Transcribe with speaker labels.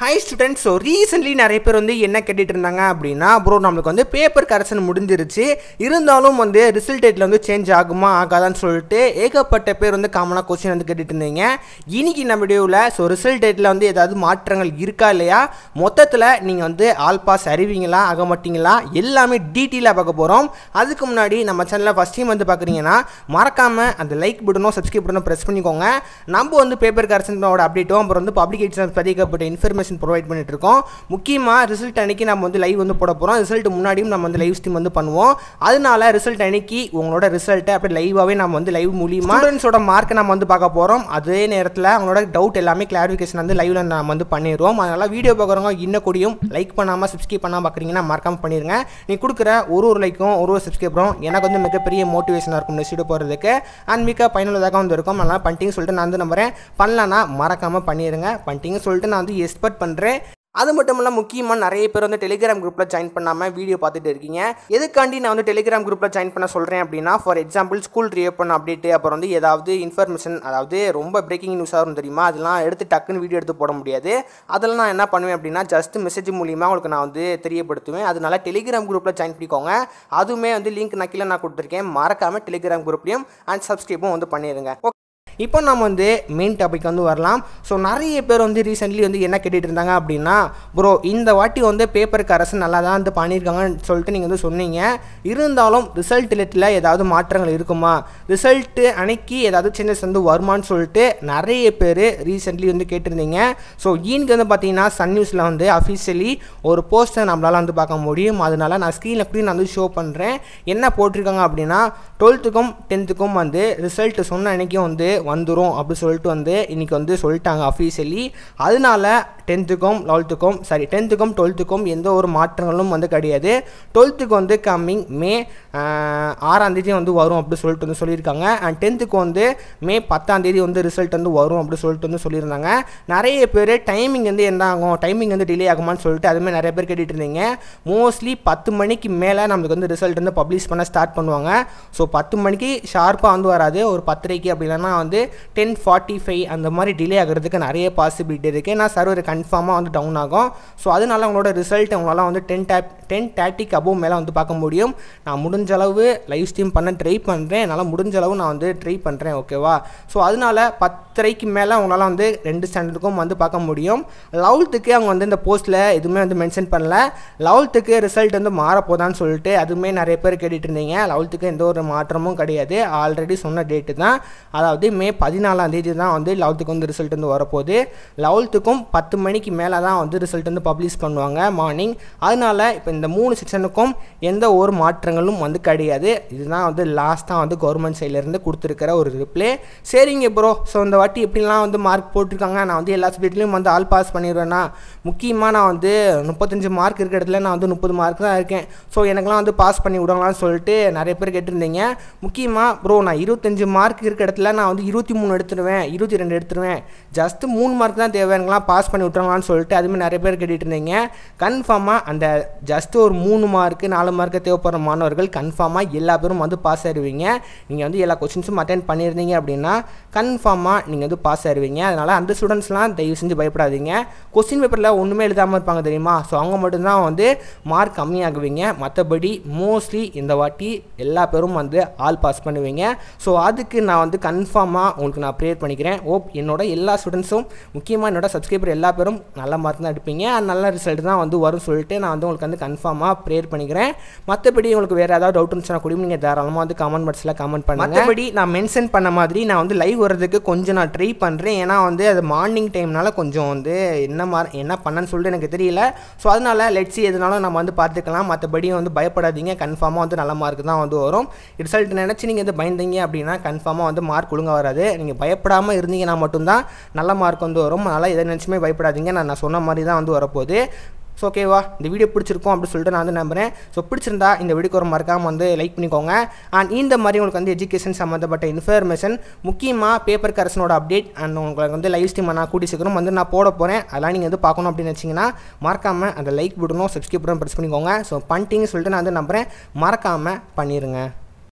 Speaker 1: Hi students, so recently நிறைய பேர் வந்து என்ன கேட்டிட்டு இருந்தாங்க அப்படினா bro நமக்கு வந்து பேப்பர் கரெக்ஷன் முடிஞ்சிருச்சு இருந்தாலும் வந்து ரிசல்ட் டேட்ல வந்து சேஞ்ச் ஆகுமா ஆகாதான்னு சொல்லிட்டு ஏகப்பட்ட பேர் வந்து காமனா क्वेश्चन வந்து கேட்டிட்டு இருந்தீங்க. இன்னைக்கு நம்ம வீடியோல சோ ரிசல்ட் டேட்ல வந்து ஏதாவது மாற்றங்கள் இருக்கா இல்லையா, மொத்தத்துல நீங்க வந்து ஆல் பாஸ் அறிவீங்களா ஆக மாட்டீங்களா எல்லாமே டீடைலா பார்க்க போறோம். அதுக்கு முன்னாடி நம்ம சேனலை ஃபர்ஸ்ட் டைம் வந்து பார்க்குறீங்கன்னா மறக்காம அந்த லைக் பட்டனும் சப்ஸ்கிரைப் பட்டனும் பிரஸ் பண்ணிக்கோங்க. நம்ம வந்து பேப்பர் கரெக்ஷனோட அப்டேட்டும் அப்புறம் வந்து பப்ளிக் எக்ஸாம்ஸ் பதிக்கப்பட்ட இன்ஃபர்மேஷன் ப்ரொவைட் பண்ணிட்டு இருக்கோம். முக்கியமா ரிசல்ட் அன்னைக்கு நம்ம வந்து லைவ் வந்து போட போறோம். ரிசல்ட் முன்னாடியும் நம்ம வந்து லைவ் ஸ்ட்ரீம் வந்து பண்ணுவோம். அதனால ரிசல்ட் அன்னைக்கு உங்களோட ரிசல்ட்டை அப்படியே லைவாவே நம்ம வந்து லைவ் மூலமா ஸ்டூடண்ட்ஸோட மார்க்கை நம்ம வந்து பார்க்க போறோம். அதே நேரத்தில் அவங்களோட டவுட் எல்லாமே கிளாரிஃபிகேஷன் வந்து லைவ்ல நம்ம வந்து பண்ணிடுவோம். அதனால வீடியோ பார்க்குறவங்க இன்னும் கூடியும் லைக் பண்ணாம சப்ஸ்கிரைப் பண்ணாம பார்க்குறீங்கன்னா மறக்காம பண்ணிருங்க. நீ கொடுக்குற ஒரு லைக்கும் ஒரு சப்ஸ்கிரைபரும் எனக்கு வந்து மிகப்பெரிய மோட்டிவேஷனாக இருக்கும் இந்த வீடியோ போகிறதுக்கு அண்ட் மிக பயனுள்ளதாக வந்து இருக்கும். அதனால பண்ணிட்டீங்கன்னு சொல்லிட்டு நான் வந்து நம்புறேன். பண்ணலன்னா மறக்காம பண்ணிடுங்க. பண்ணிட்டீங்கன்னு சொல்லிட்டு நான் வந்து எக்ஸ்பெக்ட் பண்ணுறேன். அது மட்டும் இல்லாமல் முக்கியமாக நிறைய பேர் வந்து டெலிகிராம் குரூப்பில் ஜாயின் பண்ணாமல் வீடியோ பார்த்துட்டு இருக்கீங்க. எதுக்காண்டி நான் வந்து டெலிகிராம் குரூப்பில் ஜாயின் பண்ண சொல்கிறேன் அப்படின்னா, for example school reopen update அப்புறம் வந்து ஏதாவது இன்ஃபர்மேஷன், அதாவது ரொம்ப பிரேக்கிங் நியூஸாக இருக்கும் தெரியுமா, அதெல்லாம் எடுத்து டக்குன்னு வீடியோ எடுத்து போட முடியாது. அதெல்லாம் நான் என்ன பண்ணுவேன் அப்படின்னா ஜஸ்ட் மெசேஜ் மூலியமாக உங்களுக்கு நான் வந்து தெரியப்படுத்துவேன். அதனால டெலிகிராம் குரூப்பில் ஜாயின் பண்ணிக்கோங்க. அதுவுமே வந்து லிங்க் நான் கீழே நான் கொடுத்துருக்கேன். மறக்காமல் டெலிகிராம் குரூப்லையும் அண்ட் சப்ஸ்கிரைபும் வந்து பண்ணிடுங்க. இப்போ நம்ம வந்து மெயின் டாபிக் வந்து வரலாம். ஸோ நிறைய பேர் வந்து ரீசெண்ட்லி வந்து என்ன கேட்டுட்டு இருந்தாங்க அப்படின்னா, ப்ரோ இந்த வாட்டி வந்து பேப்பர் கரெக்ஷன் நல்லா தான் வந்து பண்ணியிருக்காங்கன்னு சொல்லிட்டு நீங்கள் வந்து சொன்னீங்க. இருந்தாலும் ரிசல்ட் டேட்டில் ஏதாவது மாற்றங்கள் இருக்குமா, ரிசல்ட்டு அன்னைக்கு ஏதாவது சேஞ்சஸ் வந்து வருமானு சொல்லிட்டு நிறைய பேர் ரீசெண்ட்லி வந்து கேட்டிருந்தீங்க. ஸோ இன்னைக்கு வந்து பார்த்தீங்கன்னா சன் நியூஸில் வந்து அஃபிஷியலி ஒரு போஸ்டர் நம்மளால் வந்து பார்க்க முடியும். அதனால நான் ஸ்க்ரீனில் கூட நான் வந்து ஷோ பண்ணுறேன். என்ன போட்டிருக்காங்க அப்படின்னா 12th 10th வந்து ரிசல்ட் சொன்ன அன்னைக்கும் வந்து வந்துடும் அப்படி சொல்லிட்டு வந்து இன்றைக்கி வந்து சொல்லிட்டாங்க அஃபீஷியலி. அதனால 10th 10th 12th எந்த ஒரு மாற்றங்களும் வந்து கிடையாது. 12th வந்து கம்மிங் மே 6 வந்து வரும் அப்படி சொல்லிட்டு வந்து சொல்லியிருக்காங்க. அண்ட் 10th வந்து மே 10 வந்து ரிசல்ட் வந்து வரும் அப்படி சொல்லிட்டு வந்து சொல்லியிருந்தாங்க. நிறைய பேர் டைமிங் வந்து என்ன ஆகும், டைமிங் வந்து டிலே ஆகுமான்னு சொல்லிட்டு அதுமாதிரி நிறைய பேர் கேட்டுட்டு இருந்தீங்க. மோஸ்ட்லி 10 மணிக்கு மேலே நம்மளுக்கு வந்து ரிசல்ட் வந்து பப்ளிஷ் பண்ண ஸ்டார்ட் பண்ணுவாங்க. ஸோ 10 மணிக்கு ஷார்ப்பாக வந்து வராது, ஒரு 10:30 அப்படி இல்லைன்னா வந்து 10:45 அந்த மாதிரி டிலே ஆகிறதுக்கு நிறைய பாசிபிலிட்டி இருக்குது. ஏன்னா சர்வர் கன்ஃபார்மாக வந்து டவுன் ஆகும். ஸோ அதனால உங்களோட ரிசல்ட் உங்களால் வந்து 10:30 அபோவ் மேலே வந்து பார்க்க முடியும். நான் முடிஞ்ச அளவு லைவ் ஸ்ட்ரீம் பண்ண ட்ரை பண்ணுறேன். என்னால் முடிஞ்ச அளவு நான் வந்து ட்ரை பண்ணுறேன், ஓகேவா. ஸோ அதனால 10:30 மேலே உங்களால் வந்து 2 ஸ்டாண்டர்டுக்கும் வந்து பார்க்க முடியும். 11th அவங்க வந்து இந்த போஸ்ட்டில் எதுவுமே வந்து மென்ஷன் பண்ணல. 11th ரிசல்ட் வந்து மாறப்போதான்னு சொல்லிட்டு அதுவுமே நிறைய பேர் கேட்டுட்டு இருந்தீங்க. 11th எந்த ஒரு மாற்றமும் கிடையாது, ஆல்ரெடி சொன்ன டேட்டு தான். அதாவது மே 14 தான் வந்து 11th வந்து ரிசல்ட் வந்து வரப்போகுது. 11th 10 மணிக்கு மேலே தான் வந்து ரிசல்ட் வந்து பப்ளிஷ் பண்ணுவாங்க மார்னிங். அதனால இப்போ இந்த 3 செக்ஷனுக்கும் எந்த ஒரு மாற்றங்களும் வந்து கிடையாது. இதுதான் வந்து லாஸ்ட்டாக வந்து கவர்மெண்ட் சைட்லேருந்து கொடுத்துருக்கிற ஒரு ரிப்ளே. சரிங்க ப்ரோ, ஸோ இந்த வாட்டி எப்படிலாம் வந்து மார்க் போட்டிருக்காங்க, நான் வந்து எல்லா சப்ஜெக்ட்லையும் வந்து ஆல் பாஸ் பண்ணிடுவேன்னா, முக்கியமாக நான் வந்து 35 மார்க் இருக்கிற இடத்துல நான் வந்து 30 மார்க் தான் இருக்கேன். ஸோ எனக்குலாம் வந்து பாஸ் பண்ணி விடுவாங்களான்னு சொல்லிட்டு நிறைய பேர் கேட்டிருந்தீங்க. முக்கியமாக ப்ரோ நான் 25 மார்க் இருக்கிற இடத்துல நான் வந்து 23 எடுத்துருவேன், 22 எடுத்துருவேன், ஜஸ்ட் 3 மார்க் தான் தேவை, எனக்குலாம் பாஸ் பண்ணி விட்டுறாங்களான்னு சொல்லிட்டு அதுமாதிரி நிறைய பேர் கேட்டுட்டு இருந்தீங்க. கன்ஃபார்மாக அந்த ஜஸ்ட் ஒரு 3 மார்க்கு 4 மார்க்கு தேவைப்படுற மாணவர்கள் கன்ஃபார்மாக எல்லா பேரும் வந்து பாஸ் ஆயிடுவீங்க. நீங்கள் வந்து எல்லா கொஸ்டின்ஸும் அட்டென்ட் பண்ணியிருந்தீங்க அப்படின்னா கன்ஃபார்மாக நீங்கள் வந்து பாஸ் ஆயிடுவீங்க. அதனால் அந்த ஸ்டூடெண்ட்ஸ்லாம் தயவு செஞ்சு பயப்படாதீங்க. கொஸ்டின் பேப்பரில் ஒன்றுமே எழுதாமல் இருப்பாங்க தெரியுமா, ஸோ அவங்க மட்டும்தான் வந்து மார்க் கம்மியாகுவீங்க. மற்றபடி மோஸ்ட்லி இந்த வாட்டி எல்லா பேரும் வந்து ஆல் பாஸ் பண்ணுவீங்க. ஸோ அதுக்கு நான் வந்து கன்ஃபார்மாக உங்களுக்கு நான் ப்ரேயர் பண்ணிக்கிறேன். ஓப் என்னோட எல்லா ஸ்டூடெண்ட்ஸும் முக்கியமாக என்னோட சப்ஸ்கிரைபர் எல்லா பேரும் நல்ல மார்க் தான் எடுப்பீங்க, நல்ல ரிசல்ட் தான் வந்து வரும் சொல்லிட்டு நான் வந்து உங்களுக்கு வந்து கன்ஃபார்மாக ப்ரேயர் பண்ணிக்கிறேன். மற்றபடி உங்களுக்கு வேறு ஏதாவது டவுட் இருந்துச்சுன்னா கூட நீங்கள் தாராளமாக வந்து கமெண்ட் பாக்ஸில் கமெண்ட் பண்ணுங்கள். மற்றபடி நான் மென்ஷன் பண்ண மாதிரி நான் வந்து லைவ் வர்றதுக்கு கொஞ்சம் நான் ட்ரை பண்ணுறேன். ஏன்னா வந்து அது மார்னிங் டைம்னால கொஞ்சம் வந்து என்ன பண்ணன்னு சொல்லிட்டு எனக்கு தெரியல. ஸோ அதனால லெட்ஸி எதுனாலும் நம்ம வந்து பார்த்துக்கலாம். மற்றபடி வந்து பயப்படாதீங்க, கன்ஃபார்மாக வந்து நல்ல மார்க் தான் வந்து வரும். ரிசல்ட் நினச்சி நீங்கள் வந்து பயந்தீங்க அப்படின்னா கன்ஃபார்மாக வந்து மார்க் ஒழுங்காக வராது. நீங்கள் பயப்படாமல் இருந்தீங்கன்னா மட்டும்தான் நல்ல மார்க் வந்து வரும். அதனால் எதை நினச்சுமே பயப்படாதீங்க. நான் சொன்ன மாதிரி தான் வந்து வரப்போகுது. ஸோ ஓகேவா, இந்த வீடியோ பிடிச்சிருக்கும் அப்படின்னு சொல்லிட்டு நான் வந்து நம்புகிறேன். ஸோ பிடிச்சிருந்தா இந்த வீடியோக்கு ஒரு மறக்காமல் வந்து லைக் பண்ணிக்கோங்க. அண்ட் இந்த மாதிரி உங்களுக்கு வந்து எஜுகேஷன் சம்மந்தப்பட்ட இன்ஃபர்மேஷன், முக்கியமாக பேப்பர் கரெக்ஷனோட அப்டேட் அண்ட் உங்களுக்கு வந்து லைவ் ஸ்ட்ரீம் நான் கூட்டி சீக்கிரம் வந்து நான் போட போகிறேன். அதெல்லாம் நீங்கள் வந்து பார்க்கணும் அப்படின்னு வச்சிங்கன்னா மறக்காமல் அந்த லைக் பட்டனும் சப்ஸ்கிரைப் பட்டனும் ப்ரெஸ் பண்ணிக்கோங்க. ஸோ பண்ணிட்டீங்கன்னு சொல்லிட்டு நான் வந்து நம்புகிறேன். மறக்காமல் பண்ணிடுங்க.